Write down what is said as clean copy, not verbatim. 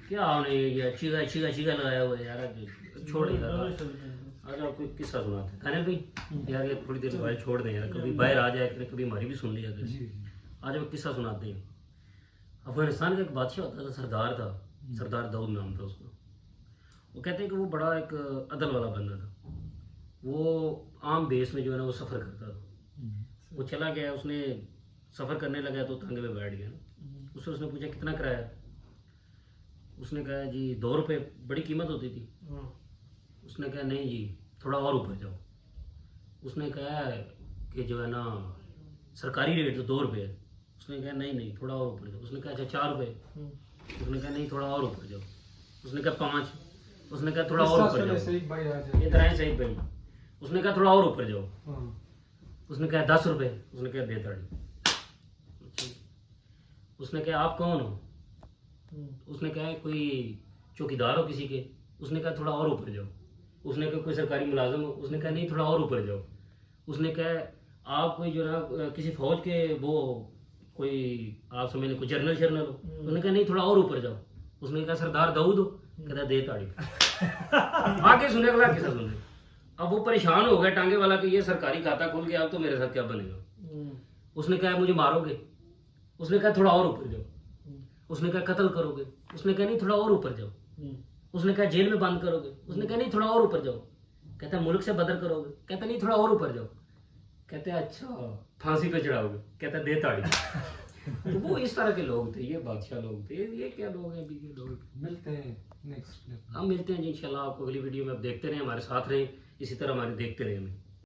کیا ہونے یہ چیگا چیگا چیگا لگایا ہوا ہے یار چھوڑ یار آج آپ کو قصہ سناتے ہیں کھانے بھائی یار یہ تھوڑی دیر بعد چھوڑ دیں یار کبھی باہر آ جائے کبھی ہماری بھی سن لیا کرے آج آپ قصہ سناتے ہیں افغانستان کا ایک بادشاہ ہوتا تھا سردار تھا سردار داؤد نام تھا اس کا وہ کہتے ہیں کہ وہ بڑا ایک عدل والا بندہ تھا وہ عام بیس میں جو ہے نا وہ سفر کرتا تھا وہ چلا گیا اس نے سفر کرنے لگا تو تانگے پہ بیٹھ گیا اس نے پوچھا کتنا کرایہ اس نے کہا جی 2 روپے بڑی قیمت ہوتی تھی اس نے کہا نہیں جی تھوڑا اور اوپر جاؤ اس نے کہا کہ جو ہے نا سرکاری ریٹ تو 2 روپے ہے اس نے کہا نہیں تھوڑا اور اوپر جاؤ اس نے کہا اچھا 4 روپے اس نے کہا نہیں تھوڑا اور اوپر جاؤ اس نے کہا 5 اس نے کہا تھوڑا اور اوپر جاؤ ادھر آئے صحیح بھائی اس نے کہا تھوڑا اور اوپر جاؤ اس نے کہا 10 روپے اس نے کہا دے تاڑی اس نے کہا آپ کون ہو اس نے کہا کوئی چوکیدار ہو کسی کے اس نے کہا تھوڑا اور اوپر جاؤ اس نے کہا کوئی سرکاری ملازم ہو اس نے کہا نہیں تھوڑا اور اوپر جاؤ اس نے کہا آپ کوئی جو نا کسی فوج کے وہ کوئی آپ سمجھ لیں کوئی جرنل شرنل ہو اس نے کہا نہیں تھوڑا اور اوپر جاؤ اس نے کہا سردار داؤد ہو کہتا دے تاڑی آگے سنے اگلا کیسا سنے اب وہ پریشان ہو گیا ٹانگے والا کہ یہ سرکاری کھاتا کھول گیا اب تو میرے ساتھ کیا بنے گا اس نے کہا مجھے مارو گے اس نے کہا تھوڑا اور اوپر جاؤ اس نے کہا قتل کرو گے اس نے کہا نہیں تھوڑا اور اوپر جاؤ اس نے کہا جیل میں بند کرو گے اس نے کہا نہیں تھوڑا اور اوپر جاؤ کہتا ہے ملک سے بدر کرو گے کہتا نہیں تھوڑا اور اوپر جاؤ کہتے ہیں اچھا پھانسی پہ چڑھاؤ گے کہتا ہے دے تاڑی وہ اس طرح کے لوگ تھے یہ بادشاہ لوگ تھے یہ کیا لوگ ہیں ابھی کے لوگ ملتے ہیں نیکسٹ ہم ملتے ہیں جی انشاءاللہ آپ کو اگلی ویڈیو میں آپ دیکھتے رہیں ہمارے ساتھ رہیں اسی طرح ہمارے دیکھتے رہیں ہمیں